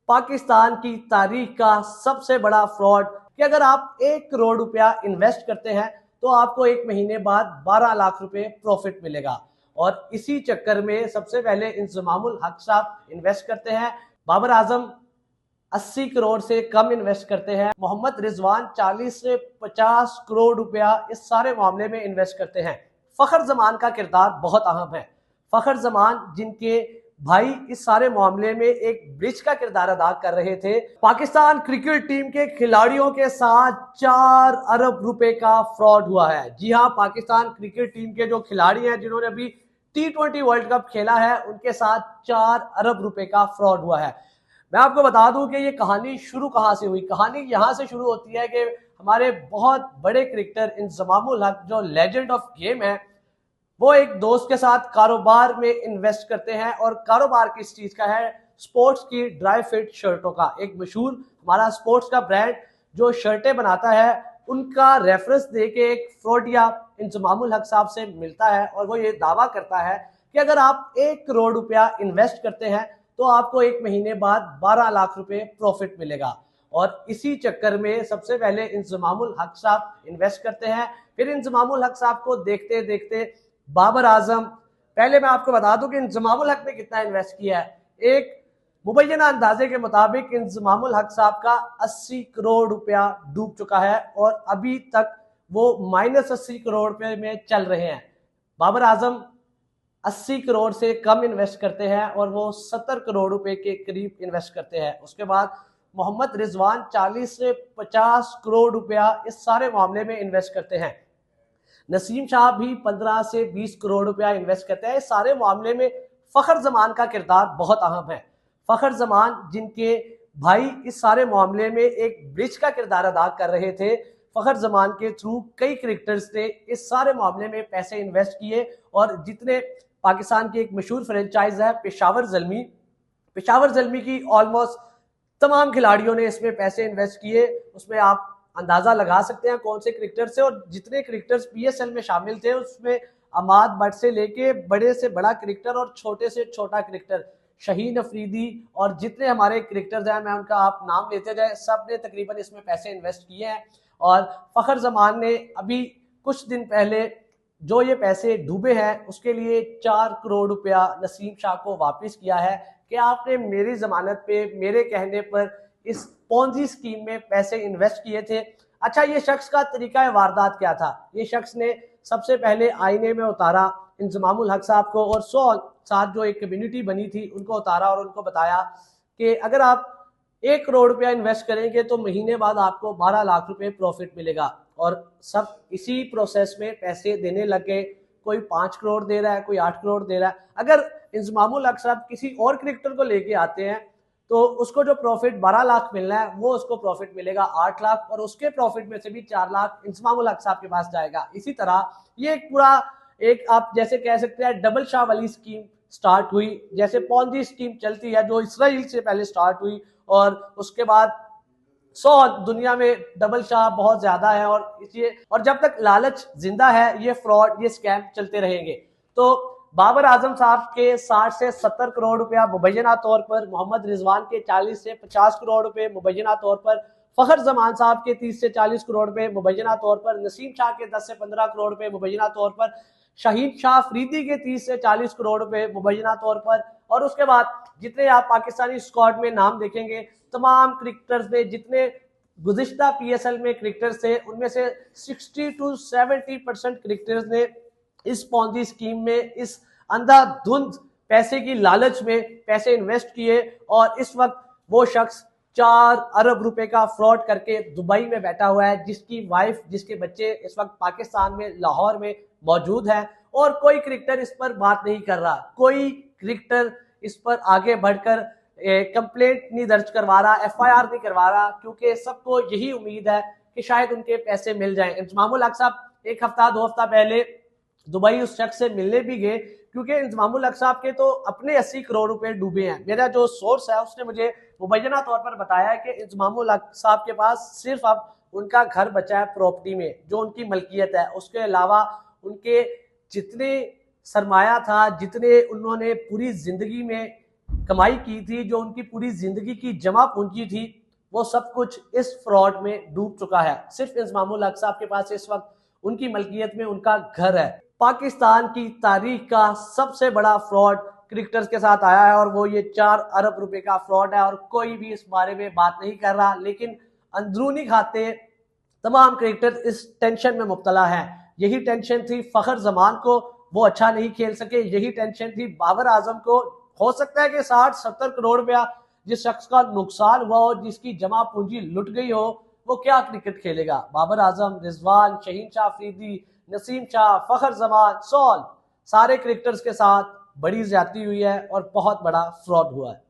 पाकिस्तान की तारीख का सबसे बड़ा फ्रॉड कि अगर आप 1 करोड़ रुपया इन्वेस्ट करते हैं तो आपको एक महीने बाद 12 लाख रुपए प्रॉफिट मिलेगा। और इसी चक्कर में सबसे पहले इंजमामुल हक साहब इन्वेस्ट करते हैं, बाबर आजम 80 करोड़ से कम इन्वेस्ट करते हैं, मोहम्मद रिजवान 40 से 50 करोड़ रुपया इस सारे मामले में इन्वेस्ट करते हैं। फखर जमान का किरदार बहुत अहम है। फखर जमान जिनके भाई इस सारे मामले में एक ब्रिज का किरदार अदा कर रहे थे। पाकिस्तान क्रिकेट टीम के खिलाड़ियों के साथ 4 अरब रुपए का फ्रॉड हुआ है। जी हां, पाकिस्तान क्रिकेट टीम के जो खिलाड़ी हैं जिन्होंने अभी T20 वर्ल्ड कप खेला है, उनके साथ 4 अरब रुपए का फ्रॉड हुआ है। मैं आपको बता दूं कि ये कहानी शुरू कहां से हुई। कहानी यहां से शुरू होती है कि हमारे बहुत बड़े क्रिकेटर इंजमामुल हक जो लेजेंड ऑफ गेम है, वो एक दोस्त के साथ कारोबार में इन्वेस्ट करते हैं। और कारोबार किस चीज का है? स्पोर्ट्स की ड्राई फिट शर्टों का। एक मशहूर हमारा स्पोर्ट्स का ब्रांड जो शर्टें बनाता है, उनका रेफरेंस देके एक फ्रॉडिया इंजमामुल हक साहब से मिलता है और वो ये दावा करता है कि अगर आप 1 करोड़ रुपया इन्वेस्ट करते हैं तो आपको एक महीने बाद 12 लाख रुपए प्रॉफिट मिलेगा। और इसी चक्कर में सबसे पहले इंजमामुल हक साहब इन्वेस्ट करते हैं। फिर इंजमामुल हक साहब को देखते देखते बाबर आजम, पहले मैं आपको बता दूं कि इंजमामुल हक ने कितना इन्वेस्ट किया है। एक मुबैना अंदाजे के मुताबिक इंजमामुल हक साहब का 80 करोड़ रुपया डूब चुका है और अभी तक वो -80 करोड़ रुपए में चल रहे हैं। बाबर आजम 80 करोड़ से कम इन्वेस्ट करते हैं और वो 70 करोड़ रुपए के करीब इन्वेस्ट करते हैं। उसके बाद मोहम्मद रिजवान 40 से 50 करोड़ रुपया इस सारे मामले में इन्वेस्ट करते हैं। नसीम शाह भी 15 से 20 करोड़ रुपया इन्वेस्ट करते हैं। इस सारे मामले में फखर जमान का किरदार बहुत अहम है। फखर जमान जिनके भाई इस सारे मामले में एक ब्रिज का किरदार अदा कर रहे थे। फखर जमान के थ्रू कई क्रिकेटर्स ने इस सारे मामले में पैसे इन्वेस्ट किए और जितने पाकिस्तान की एक मशहूर फ्रेंचाइज है पेशावर जल्मी की ऑलमोस्ट तमाम खिलाड़ियों ने इसमें पैसे इन्वेस्ट किए। उसमें आप अंदाजा लगा सकते हैं कौन से क्रिकेटर से, और जितने क्रिकेटर्स PSL में शामिल थे उसमें अमाद बट से लेके बड़े से बड़ा क्रिकेटर और छोटे से छोटा क्रिकेटर शहीन अफरीदी और जितने हमारे क्रिकेटर्स हैं, मैं उनका आप नाम लेते जाए, सब ने तकरीबन इसमें पैसे इन्वेस्ट किए हैं। और फखर जमान ने अभी कुछ दिन पहले जो ये पैसे डूबे हैं उसके लिए 4 करोड़ रुपया नसीम शाह को वापस किया है कि आपने मेरी जमानत पे मेरे कहने पर इस पोंजी स्कीम में पैसे इन्वेस्ट किए थे। अच्छा, ये शख्स का तरीका वारदात क्या था? ये शख्स ने सबसे पहले आईने में उतारा इंजमामुल हक साहब को और साथ जो एक कम्युनिटी बनी थी उनको उतारा और उनको बताया कि अगर आप 1 करोड़ रुपया इन्वेस्ट करेंगे तो महीने बाद आपको 12 लाख रुपए प्रॉफिट मिलेगा। और सब इसी प्रोसेस में पैसे देने लगे। कोई 5 करोड़ दे रहा है, कोई 8 करोड़ दे रहा है। अगर इंजमामुल हक साहब किसी और क्रिकेटर को लेके आते हैं तो उसको जो प्रॉफिट 12 लाख मिलना है वो उसको प्रॉफिट मिलेगा 8 लाख और उसके प्रॉफिट में से भी 4 लाख इंजमामुल हक साहब के पास जाएगा। इसी तरह ये एक पूरा एक आप जैसे कह सकते हैं डबल शाह वाली स्कीम स्टार्ट हुई। जैसे पॉन्जी स्कीम चलती है जो इसराइल से पहले स्टार्ट हुई और उसके बाद दुनिया में डबल शाह बहुत ज्यादा है और इसलिए और जब तक लालच जिंदा है ये फ्रॉड ये स्कैम चलते रहेंगे। तो बाबर आजम साहब के 60 से 70 करोड़ रुपया मुबैना तौर पर, मोहम्मद रिजवान के 40 से 50 करोड़ रुपए मुबैना तौर पर, फखर जमान साहब के 30 से 40 करोड़ रुपए मुबैना तौर पर, नसीम शाह के 10 से 15 करोड़ रुपए मुबैना तौर पर, शहीन शाह अफरीदी के 30 से 40 करोड़ रुपए मुबैना तौर पर। और उसके बाद जितने आप पाकिस्तानी स्क्वाड में नाम देखेंगे तमाम क्रिकेटर्स ने, जितने गुज़िश्ता PSL में क्रिकेटर्स थे उनमें से 60 to 70% क्रिकेटर्स ने इस पॉन्जी स्कीम में इस अंधाधुंध पैसे की लालच में पैसे इन्वेस्ट किए। और इस वक्त वो शख्स 4 अरब रुपए का फ्रॉड करके दुबई में बैठा हुआ है, जिसकी वाइफ जिसके बच्चे इस वक्त पाकिस्तान में लाहौर में मौजूद हैं। और कोई क्रिकेटर इस पर बात नहीं कर रहा, कोई क्रिकेटर इस पर आगे बढ़कर कंप्लेंट नहीं दर्ज करवा रहा, FIR नहीं करवा रहा, क्योंकि सबको यही उम्मीद है कि शायद उनके पैसे मिल जाएं। इंजमामुल हक साहब 1 हफ्ता 2 हफ्ता पहले दुबई उस शख्स से मिलने भी गए क्योंकि इंजमामुल हक साहब के तो अपने 80 करोड़ रुपए डूबे हैं। मेरा जो सोर्स है उसने मुझे मुबैना तौर पर बताया है कि इंजमामुल हक साहब के पास सिर्फ अब उनका घर बचा है प्रॉपर्टी में जो उनकी मलकियत है। उसके अलावा उनके जितने सरमाया था, जितने उन्होंने पूरी जिंदगी में कमाई की थी, जो उनकी पूरी जिंदगी की जमा पूंजी थी, वो सब कुछ इस फ्रॉड में डूब चुका है। सिर्फ इंजमामुल हक साहब के पास इस वक्त उनकी मलकियत में उनका घर है। पाकिस्तान की तारीख का सबसे बड़ा फ्रॉड क्रिकेटर्स के साथ आया है और वो ये 4 अरब रुपए का फ्रॉड है और कोई भी इस बारे में बात नहीं कर रहा, लेकिन अंदरूनी खाते तमाम क्रिकेटर इस टेंशन में मुब्तला हैं। यही टेंशन थी फखर जमान को, वो अच्छा नहीं खेल सके। यही टेंशन थी बाबर आजम को। हो सकता है कि 60-70 करोड़ रुपया जिस शख्स का नुकसान हुआ हो, जिसकी जमा पूंजी लुट गई हो, वो क्या क्रिकेट खेलेगा। बाबर आजम, रिजवान, शहीन शाह अफरीदी, नसीम शाह, फखर जमान, सॉल, सारे क्रिकेटर्स के साथ बड़ी ज्यादती हुई है और बहुत बड़ा फ्रॉड हुआ है।